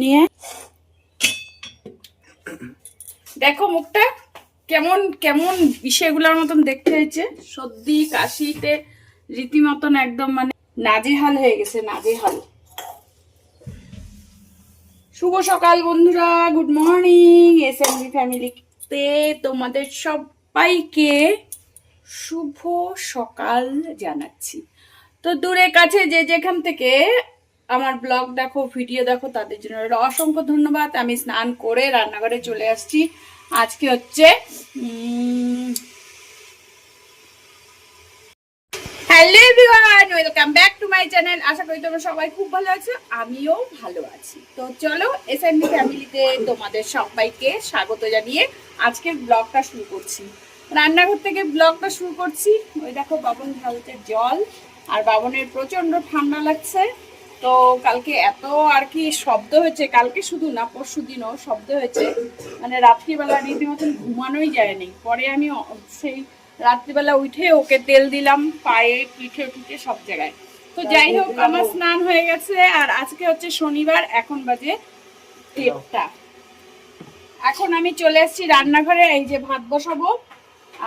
নিয়ে দেখো মুখটা কেমন কেমন বিষয়গুলোর মতন দেখতে হয়েছে। সর্দি কাশিতে রীতিমতন একদম মানে নাজেহাল হয়ে গেছে, নাজেহাল। শুভ সকাল বন্ধুরা, গুড মর্নিং। এসএমবি ফ্যামিলিতে তোমাদের সবাইকে শুভ সকাল জানাচ্ছি। তো দূরে কাছে যে যেখান থেকে আমার ব্লগ দেখো, ভিডিও দেখো, তাদের জন্য অসংখ্য ধন্যবাদ। আমি স্নান করে রান্নাঘরে চলে আসছি। আজকে হচ্ছে hello everyone, welcome back to my channel. আশা করি তোমরা সবাই খুব ভালো আছো, আমিও ভালো আছি। তো চলো এসএমবি ফ্যামিলিতে তোমাদের সবাইকে স্বাগত জানিয়ে আজকের ব্লগটা শুরু করছি। রান্নাঘর থেকে ব্লগটা শুরু করছি। ওই দেখো বাবন ঢালতে জল, আর বাবনের প্রচন্ড ঠান্ডা লাগছে। তো কালকে এত আর কি শব্দ হয়েছে, কালকে শুধু না পরশু দিনও শব্দ হয়েছে, মানে রাত্রিবেলা রীতিমতন ঘুমানোই যায়নি। পরে আমি সেই রাত্রিবেলা উঠে ওকে তেল দিলাম পায়ে, পিঠে পিঠে সব জায়গায়। তো যাই হোক, আমার স্নান হয়ে গেছে। আর আজকে হচ্ছে শনিবার, এখন বাজে 1টা। এখন আমি চলে এসেছি রান্নাঘরে। এই যে ভাত বসাবো,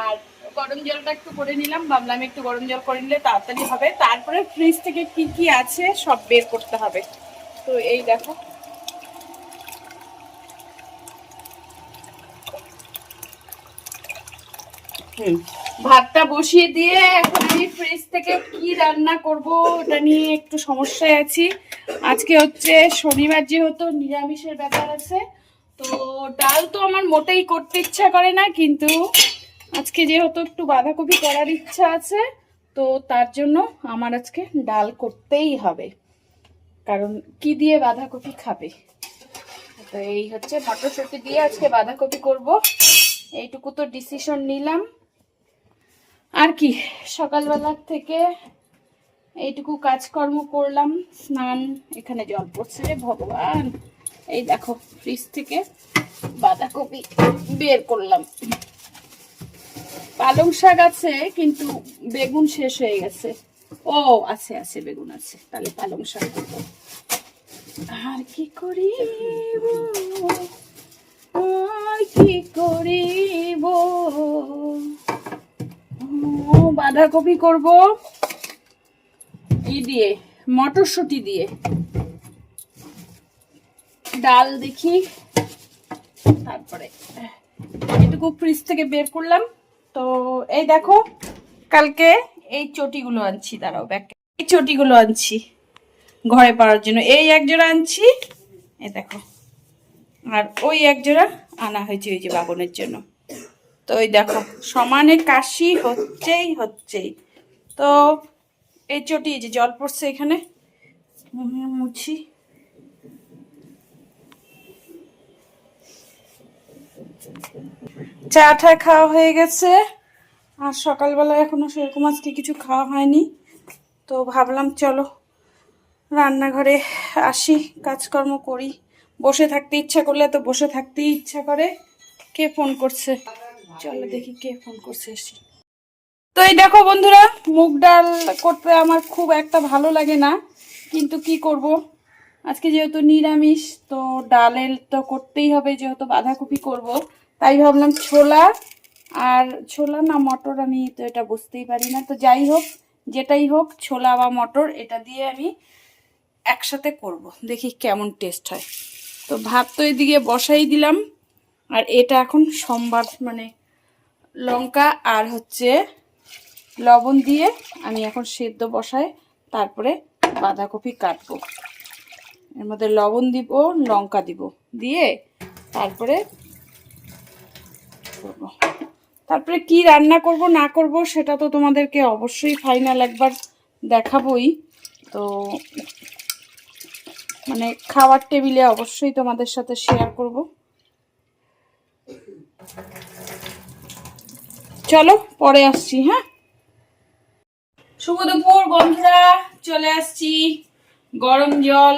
আর গরম জলটা একটু করে নিলাম, ভাবলাম একটু গরম জল করে নিলে তাড়াতাড়ি হবে। তারপরে ফ্রিজ থেকে কি কি আছে সব বের করতে হবে। তো এই দেখো, ভাতটা বসিয়ে দিয়ে এখন আমি ফ্রিজ থেকে কি রান্না করব ওটা নিয়ে একটু সমস্যায় আছি। আজকে হচ্ছে শনিবার, যেহেতু নিরামিষের ব্যাপার আছে। তো ডাল তো আমার মোটেই করতে ইচ্ছা করে না, কিন্তু আজকে যেহেতু একটু বাঁধাকপি করার ইচ্ছা আছে, তো তার জন্য আমার আজকে ডাল করতেই হবে। কারণ কি দিয়ে বাঁধাকপি খাবে? তো এই হচ্ছে মটরশুঁটি দিয়ে আজকে বাঁধাকপি করব, এইটুকু তো ডিসিশন নিলাম। আর কি, সকালবেলার থেকে এইটুকু কাজকর্ম করলাম। স্নান, এখানে জল পড়ছে রে ভগবান। এই দেখো ফ্রিজ থেকে বাঁধাকপি বের করলাম। পালং শাক আছে, কিন্তু বেগুন শেষ হয়ে গেছে। ও আছে, আছে বেগুন আছে, তাহলে পালং শাক করব। আর কি করিব, আর কি করিব, বাঁধাকপি করব ই দিয়ে, মটরশুঁটি দিয়ে। ডাল দেখি, তারপরে এটুকু ফ্রিজ থেকে বের করলাম। তো এই দেখো, কালকে এই চটিগুলো আনছি, দাঁড়াও ব্যাগটা, এই চটিগুলো আনছি ঘরে পরার জন্য। এই এক জোড়া আনছি, এই দেখো, আর ওই এক জোড়া আনা হয়েছে ওই যে বাবনের জন্য। তো ওই দেখো সমানে কাশি হচ্ছেই হচ্ছেই। তো এই চটি, এই যে জল পড়ছে এখানে, মুছি। চা টা খাওয়া হয়ে গেছে, আর সকালবেলা এখনো সেরকম আজকে কিছু খাওয়া হয়নি। তো ভাবলাম চলো রান্নাঘরে আসি, কাজকর্ম করি। বসে থাকতে ইচ্ছা করলে তো বসে থাকতেই ইচ্ছা করে। কে ফোন করছে? চলো দেখি কে ফোন করছে, এসি। তো এই দেখো বন্ধুরা, মুগ ডাল করতে আমার খুব একটা ভালো লাগে না, কিন্তু কি করব, আজকে যেহেতু নিরামিষ, তো ডালের তো করতেই হবে, যেহেতু বাঁধাকপি করব। তাই ভাবলাম ছোলা, আর ছোলা না মটর, আমি তো এটা বুঝতেই পারি না। তো যাই হোক, যেটাই হোক, ছোলা বা মটর এটা দিয়ে আমি একসাথে করব, দেখি কেমন টেস্ট হয়। তো ভাত তো এদিকে বসাই দিলাম, আর এটা এখন সোমবার মানে লঙ্কা আর হচ্ছে লবণ দিয়ে আমি এখন সেদ্ধ বসাই। তারপরে বাঁধাকপি কাটবো, এর মধ্যে লবণ দিব, লঙ্কা দিব, দিয়ে তারপরে করব। তারপরে কি রান্না করব না করব সেটা তো তোমাদেরকে অবশ্যই ফাইনাল একবার দেখাবই। তো মানে খাওয়ার টেবিলে অবশ্যই তোমাদের সাথে শেয়ার করব। চলো পরে আসছি। হ্যাঁ, শুভ দুপুর বন্ধুরা, চলে আসছি। গরম জল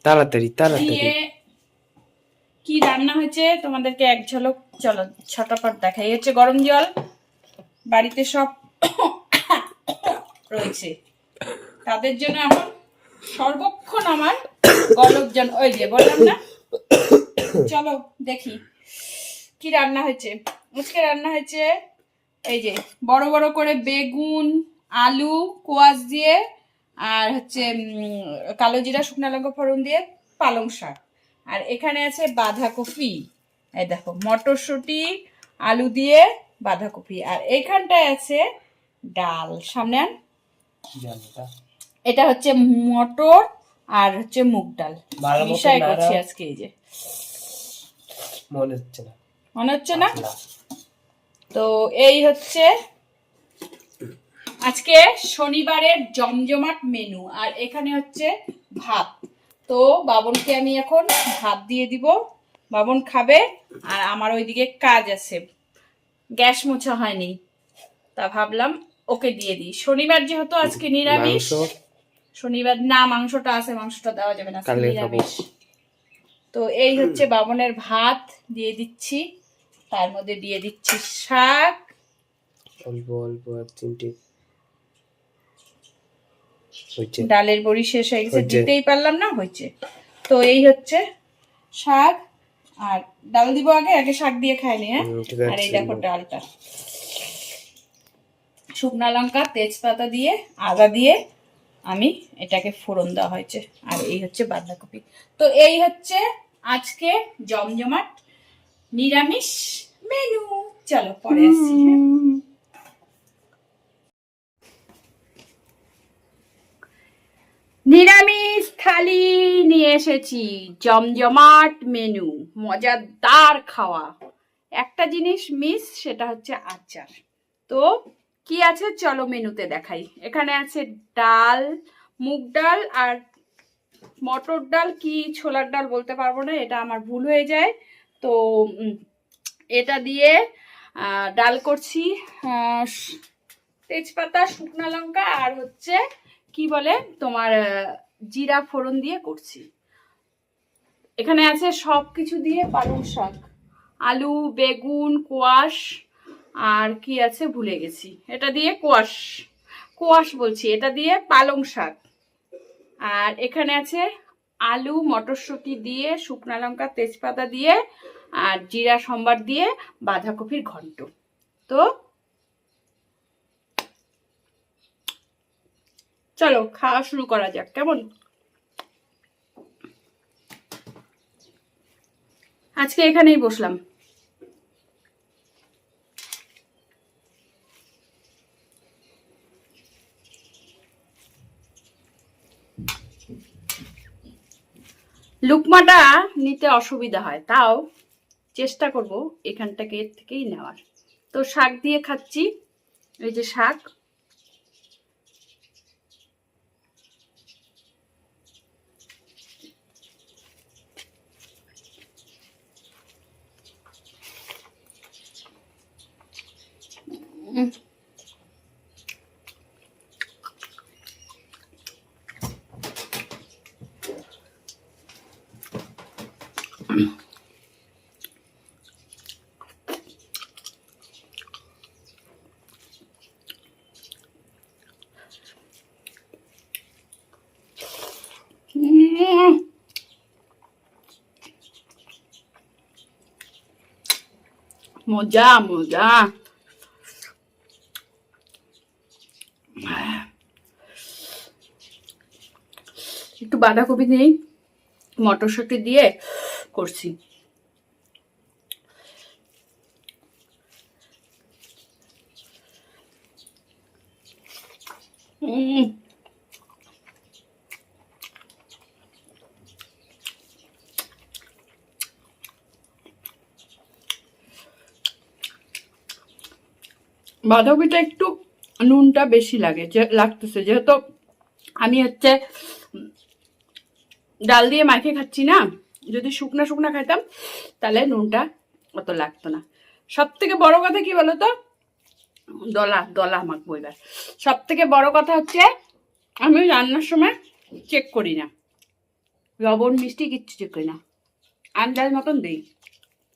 তাড়াতাড়ি তাড়াতাড়ি দিয়ে কি রান্না হয়েছে তোমাদেরকে এক ঝলক চলো ছটাপট দেখাই। হচ্ছে গরম জল, বাড়িতে সব রয়েছে, তাদের জন্য এখন সর্বক্ষণ আমার গলবজন, ওই যে বললাম না। চলো দেখি কি রান্না হয়েছে। আজকে রান্না হয়েছে এই যে বড় বড় করে বেগুন, আলু, কোয়াশ দিয়ে, আর হচ্ছে কালো জিরা শুকনো লঙ্কা ফোড়ন দিয়ে পালং শাক। আর এখানে আছে বাঁধাকপি, এই দেখো মটরশুঁটি আলু দিয়ে বাঁধাকপি। আর এইখানটায় আছে ডাল। সামনে আন। এটা হচ্ছে মটর আর হচ্ছে মুগ ডাল মিশাই করছি আজকে। এই যে মনে হচ্ছে না, মনে হচ্ছে না। তো এই হচ্ছে আজকে শনিবারের জমজমাট মেনু। আর এখানে হচ্ছে ভাত। তো বাবনকে আমি এখন ভাত দিয়ে দিব, বাবন খাবে। আর আমার ওইদিকে কাজ আছে, গ্যাস মোছা হয়নি, তা ভাবলাম ওকে দিয়ে দিই। শনিবার যেহেতু আজকে নিরামিষ। শনিবার না, মাংসটা আছে, মাংসটা দেওয়া যাবে না, নিরামিষ। তো এই হচ্ছে বাবনের ভাত দিয়ে দিচ্ছি, তার মধ্যে দিয়ে দিচ্ছি শাক অল্প অল্প তিনটে। ডালের বড়ি শেষ হয়ে গেছে, দিতেই পারলাম না, হয়েছে। তো এই হচ্ছে শাক, আর ডাল দিব আগে, আগে শাক দিয়ে খাইনি। হ্যাঁ, আর এই দেখো ডালটা শুকনা লঙ্কা তেজপাতা দিয়ে আদা দিয়ে আমি এটাকে ফোড়ন দেওয়া হয়েছে। আর এই হচ্ছে বাঁধাকপি। তো এই হচ্ছে আজকে জমজমাট নিরামিষ মেনু। চলো পরে আসছি। নিরামিষ থালি নিয়ে এসেছি, জমজমাট মেনু, মজাদার খাওয়া। একটা জিনিস মিস, সেটা হচ্ছে আচার। তো কি আছে চলো মেনুতে দেখাই। এখানে আছে ডাল, মুগ ডাল আর মটর ডাল, কি ছোলার ডাল বলতে পারবো না, এটা আমার ভুল হয়ে যায়। তো এটা দিয়ে ডাল করছি, তেজপাতা শুকনা লঙ্কা আর হচ্ছে কি বলে তোমার জিরা ফোড়ন দিয়ে করছি। এখানে আছে সব কিছু দিয়ে পালং শাক, আলু, বেগুন, কোয়াশ, আর কি আছে ভুলে গেছি। এটা দিয়ে কোয়াশ বলছি, এটা দিয়ে পালং শাক। আর এখানে আছে আলু মটরশুঁটি দিয়ে শুকনা লঙ্কা তেজপাতা দিয়ে আর জিরা সম্বার দিয়ে বাঁধাকপির ঘন্ট। তো চলো খাওয়া শুরু করা যাক, কেমন? আজকে এখানেই বসলাম। লুকমাটা নিতে অসুবিধা হয়, তাও চেষ্টা করব এখানটাকে এর থেকেই নেওয়ার। তো শাক দিয়ে খাচ্ছি, এই যে শাক। মজা মজা। একটু বাঁধাকপি নেই, মটরশুঁটি দিয়ে করছি। বাঁধাকপিটা একটু নুনটা বেশি লাগতেছে, যেহেতু আমি হচ্ছে ডাল দিয়ে মাখে খাচ্ছি না। যদি শুকনা শুকনা খাইতাম তাহলে নুনটা অত লাগতো না। সব থেকে বড় কথা কি বলতো, দলা মাখবো এবার। সব থেকে বড় কথা হচ্ছে আমি রান্নার সময় চেক করি না, লবণ মিষ্টি কিচ্ছু চেক করি না, আন্দাজ মতন দিই।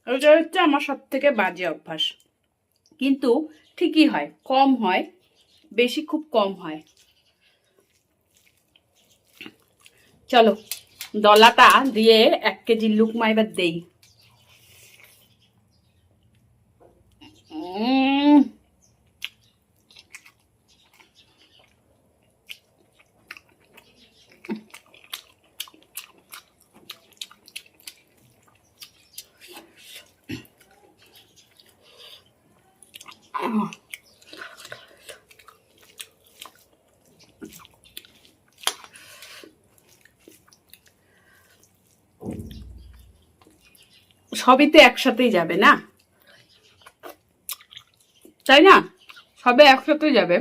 ওইটা হচ্ছে আমার সব থেকে বাজে অভ্যাস। কিন্তু ঠিকই হয়, কম হয়, বেশি খুব কম হয়। চলো দলাটা দিয়ে 1 কেজি লুকমা এবার দেই। সবই তো একসাথেই যাবে না, তাই না? সবে একসাথেই যাবে।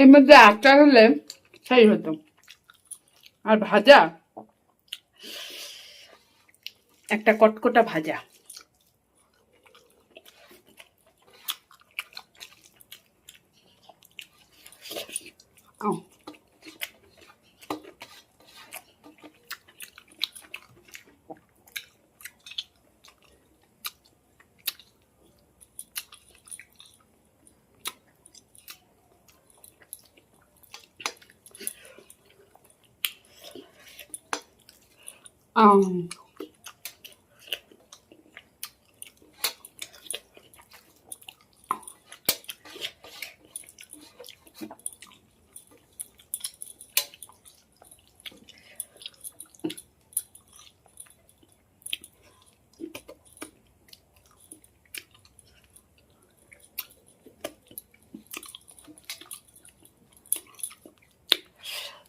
এর মধ্যে আচার হলে সেই হতো, আর ভাজা, একটা কটকটা ভাজা।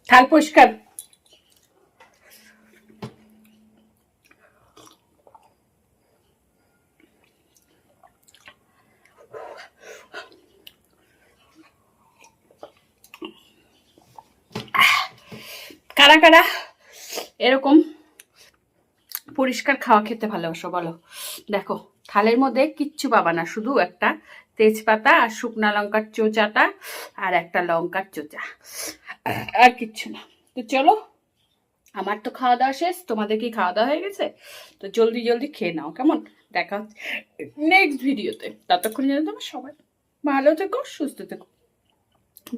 থাল পরিষ্কার। কারা কারা এরকম পরিষ্কার খাওয়া খেতে ভালোবাসো বলো? দেখো থালের মধ্যে কিচ্ছু পাবা না, শুধু একটা তেজপাতা আর শুকনা লঙ্কার চোচাটা আর একটা লঙ্কার চোচা, আর কিচ্ছু না। তো চলো, আমার তো খাওয়া দাওয়া শেষ, তোমাদের কি খাওয়া দাওয়া হয়ে গেছে? তো জলদি জলদি খেয়ে নাও, কেমন? দেখা হচ্ছে নেক্সট ভিডিওতে। ততক্ষণ যেন তোমার সবাই ভালো থেকো, সুস্থ থেকো।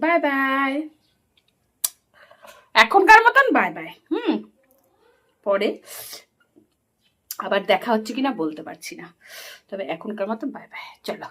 বাই বাই, এখনকার মতন বাই বাই। পরে আবার দেখা হচ্ছে কিনা বলতে পারছি না, তবে এখনকার মতন বাই বাই। চলো।